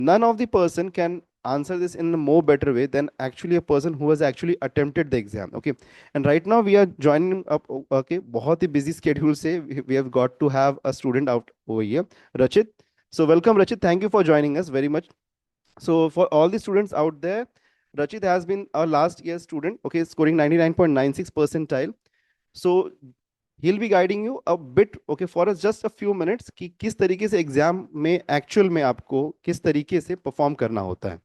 none of the person can answer this in a more better way than actually a person who has actually attempted the exam. Okay, and right now we are joining up. Okay, बहुत ही busy schedule से we have got to have a student out over here, Rachit. So welcome, Rachit. Thank you for joining us very much. So for all the students out there, Rachit has been our last year student, okay, scoring 99.96 percentile. So he'll be guiding you a bit, okay, for us just a few minutes कि किस तरीके से exam में actual में आपको किस तरीके से परफॉर्म करना होता है.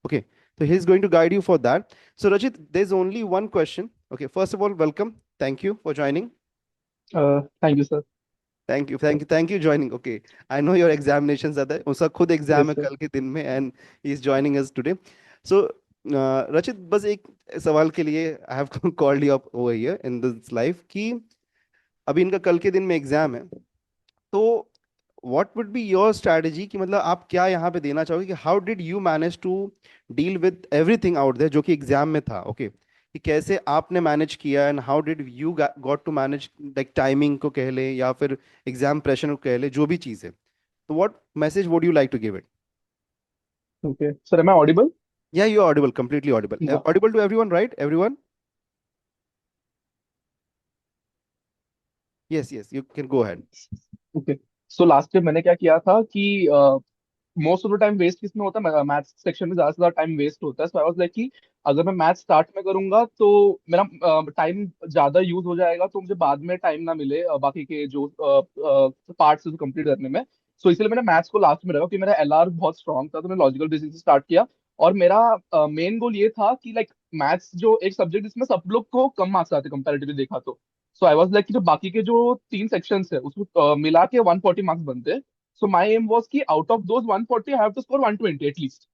Okay, so he's going to guide you for that. So Rachit, there's only one question. Okay, first of all, welcome. Thank you for joining. Thank you, sir. Thank you joining. Okay, I know your examinations are there. उसका खुद exam Yes, है sir. कल के दिन में and he is joining us today. So रचित, बस एक सवाल के लिए I have called you up over here in this live कि अभी इनका कल के दिन में एग्जाम है. तो what would be your strategy कि मतलब आप क्या यहाँ पे देना चाहोगे कि how did you manage to deal with everything out there जो कि एग्जाम में था. ओके, कि कैसे आपने मैनेज किया and how did you got to manage like timing को कह ले या फिर एग्जाम प्रेशर को कह ले, जो भी चीज़ है. तो what message would you like to give it? Okay. Sir, am I audible? Yeah you are audible, completely audible, Yeah. audible to everyone, right? Everyone? Yes, yes, you can go ahead. Okay. So last time मैंने क्या किया था कि most of the time waste किसमें होता है, maths section में ज्यादा से ज्यादा टाइम वेस्ट होता है. सो आई वाज लाइक कि अगर मैं मैथ्स स्टार्ट में करूंगा तो मेरा टाइम ज्यादा यूज हो जाएगा, तो मुझे बाद में टाइम ना मिले बाकी के जो पार्ट्स कंप्लीट करने में. सो इसलिए मैंने मैथ्स को लास्ट में रखा कि मेरा एलआर बहुत स्ट्रांग था, तो मैंने लॉजिकल रीजनिंग से स्टार्ट किया. और मेरा मेन गोल ये था कि लाइक मैथ्स जो एक सब्जेक्ट जिसमें सब लोग को कम मार्क्स आते कंपैरेटिवली देखा तो. सो आई वाज लाइक कि जो बाकी के जो तीन सेक्शंस है उसको मिला के 140 मार्क्स बनते हैं. So my aim was that out of those 140 I have to score 120 at least.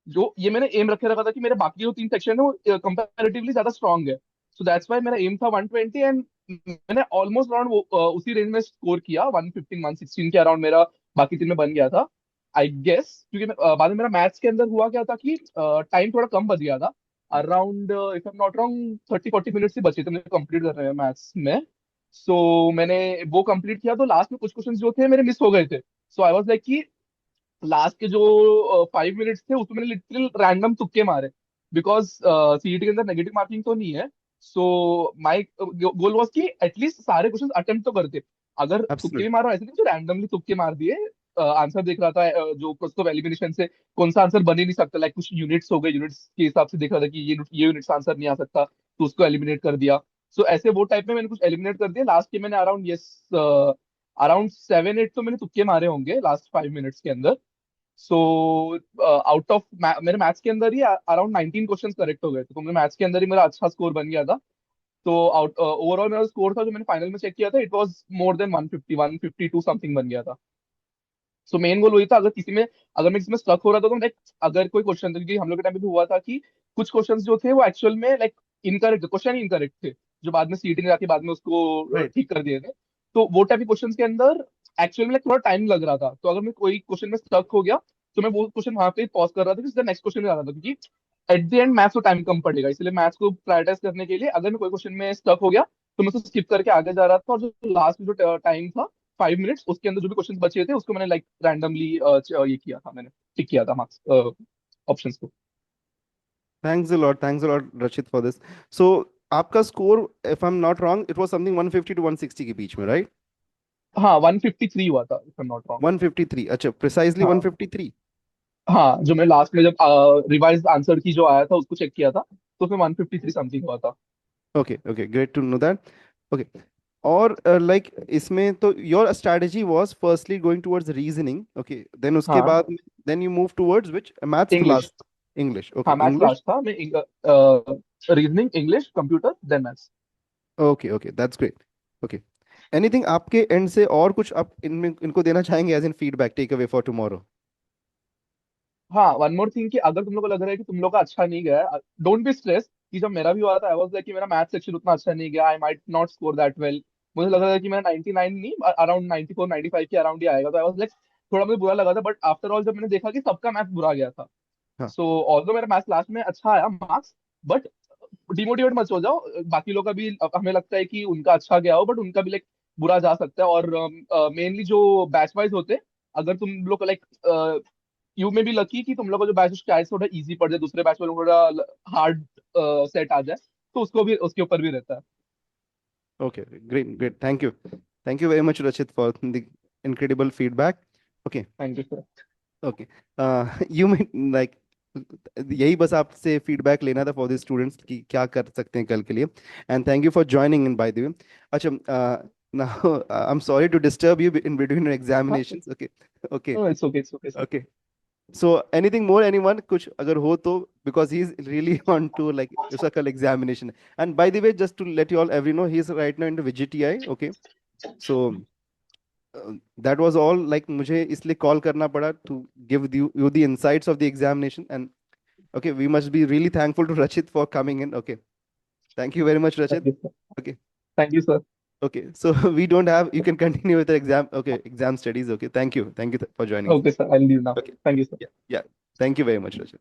जो ये मैंने एम रखे रखा था कि मेरे बाकी जो तीन सेक्शन है वो कंपैरेटिवली ज्यादा स्ट्रांग है. सो दैट्स व्हाई मेरा एम था 120. एंड मैंने ऑलमोस्ट अराउंड उसी रेंज में स्कोर किया, 115 116 के अराउंड मेरा बाकी तीन में बन गया था, आई गेस. क्योंकि बाद में मेरा मैथ्स के अंदर हुआ क्या था कि टाइम थोड़ा कम बच गया था. Around if I am not wrong 30 40 minutes ही बचे थे मुझे कंप्लीट करने में मैथ्स में. सो मैंने वो कंप्लीट किया तो लास्ट में कुछ क्वेश्चंस जो थे मेरे मिस हो गए थे. सो आई वाज लाइक कि लास्ट के जो 5 मिनट्स थे उसमें मैंने लिटिल रैंडम तुक्के मारे, बिकॉज सीईटी के अंदर नेगेटिव मार्किंग तो नहीं है. सो माय गोल वाज कि एटलीस्ट सारे क्वेश्चंस अटेम्प्ट तो करते. अगर तुक्के भी एब्सोल्युटली. मारो ऐसे नहीं जो रैंडमली तुक्के मार दिए. आंसर देख रहा था जो प्रोसेस ऑफ एलिमिनेशन से कौन सा आंसर बन ही नहीं सकता, लाइक कुछ यूनिट्स हो गए, यूनिट्स के हिसाब से देख रहा था कि ये यूनिट्स आंसर नहीं आ सकता, तो उसको एलिमिनेट कर दिया. सो ऐसे वो टाइप में मैंने कुछ एलिमिनेट कर दिया. लास्ट के मैंने अराउंड यस अराउंड 7 8 तो मैंने तुक्के मारे होंगे लास्ट 5 मिनट्स के अंदर. सो आउट ऑफ मेरे मैथ्स के अंदर ही अराउंड 19 क्वेश्चन करेक्ट हो गए थे, तो मेरे मैथ्स के अंदर ही मेरा अच्छा स्कोर बन गया था. तो आउट ओवरऑल मेरा स्कोर था जो मैंने फाइनल में चेक किया था, it was more than 150 152 something बन गया था. सो मेन गोल वही था, अगर किसी में अगर मैं किसी में स्टक हो रहा था तो लाइक अगर कोई क्वेश्चन था, क्योंकि हम लोग के टाइम पे भी हुआ था कि कुछ क्वेश्चंस जो थे वो एक्चुअल में लाइक इनकरेक्ट क्वेश्चन, इनकरेक्ट थे, जो बाद में सीटी ने जाके बाद में उसको राइट. ठीक कर दिए थे. तो वो टाइप के क्वेश्चन के अंदर एक्चुअल में लाइक थोड़ा टाइम लग रहा था, तो अगर मैं कोई क्वेश्चन में स्टक हो गया तो मैं वो क्वेश्चन वहां पे पॉज कर रहा था कि सीधा नेक्स्ट क्वेश्चन में जा रहा था, क्योंकि एट द एंड मैथ्स को टाइम कम पड़ेगा. इसलिए मैथ्स को प्रायोरिटाइज करने के लिए अगर मैं कोई क्वेश्चन में स्टक हो गया तो मैं उसको स्किप करके आगे जा रहा था, और जो लास्ट में जो टाइम था 5 मिनट्स उसके अंदर जो भी क्वेश्चन बचे थे उसको मैंने लाइक रैंडमली ये किया था, मैंने टिक किया था मार्क्स ऑप्शंस को. Thanks a lot Rachit for this. So आपका score, if I am not wrong, it was something 150 to 160 के बीच में, राइट? हाँ 153 हुआ था if I am not wrong. 153, अच्छा, प्रिसाइजली हाँ 153. हाँ, जो मैं लास्ट में जब रिवाइज आंसर की जो आया था उसको चेक किया था तो उसमें 153 समथिंग हुआ था. Okay, okay, great to know that. Okay, और लाइक इसमें तो your strategy was firstly going towards reasoning, okay, then उसके हाँ बाद then you move towards which maths the English. Last. English, okay, हाँ मैथ्स इंग्लिश. लास्ट था, मैं reasoning English computer then maths. Okay, okay, that's great. Okay, anything आपके end से और कुछ आप इनमें इनको देना चाहेंगे as in feedback, take away for tomorrow? हाँ वन मोर थिंग कि अगर तुम लोग को लग रहा है कि तुम लोग का अच्छा नहीं गया, डोंट बी स्ट्रेस. कि जब मेरा भी हुआ था आई वाज लाइक कि मेरा मैथ सेक्शन उतना अच्छा नहीं गया, I might not score that well. मुझे लग रहा था कि मेरा 99 नहीं अराउंड 94 95 के अराउंड ही आएगा, तो आई वाज लाइक थोड़ा मुझे बुरा लगा था. बट आफ्टर ऑल जब मैंने देखा कि सबका मैथ बुरा गया था, हाँ. सो ऑल्दो मेरा मैथ लास्ट में अच्छा आया मार्क्स, बट डिमोटिवेट मत हो जाओ. बाकी लोग का भी हमें लगता है कि उनका अच्छा गया हो बट उनका भी लाइक बुरा जा सकता है. और मेनली जो बैच वाइज होते, अगर तुम लोग like you may be lucky कि तुम लोग को जो बैच उसके आए थोड़ा इजी पड़ जाए, दूसरे बैच वालों को थोड़ा हार्ड सेट आ जाए, तो उसको भी उसके ऊपर भी रहता है। Okay, great, great. Thank you very much, Rachit, for the incredible feedback. Okay, thank you sir. okay. You may like यही बस आपसे फीडबैक लेना था फॉर द स्टूडेंट्स कि क्या कर सकते हैं कल के लिए, and thank you for joining in by the way. अच्छा, now I am sorry to disturb you in between हाँ, examinations. Okay, okay, it's okay, it's okay sir. Okay. So anything more, anyone कुछ अगर हो तो, because he is really on to like उसका कल examination है। And by the way, just to let you all every know, he is right now in the VGTI। Okay, so that was all, like मुझे इसलिए call करना पड़ा to give you the insights of the examination। And okay, we must be really thankful to Rachit for coming in। Okay, thank you very much, Rachit। Thank you sir. Okay, thank you sir. okay, so we don't have, you can continue with the exam, okay, exam studies। Okay, thank you for joining। Okay sir, I leave now. Okay, thank you sir. yeah, yeah, thank you very much, Rachit।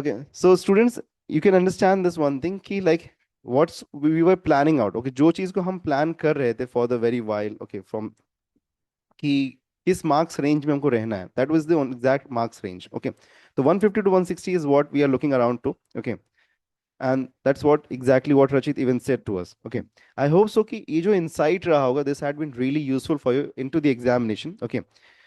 Okay, so students, you can understand this one thing कि like what's we were planning out। Okay, जो चीज को हम plan कर रहे थे for the very while। Okay, from कि किस marks range में हमको रहना है, that was the exact marks range। Okay, तो 150 to 160 is what we are looking around to। Okay, and that's what exactly what Rachit even said to us। Okay, I hope so कि ये जो insight रहा होगा, this had been really useful for you into the examination। Okay,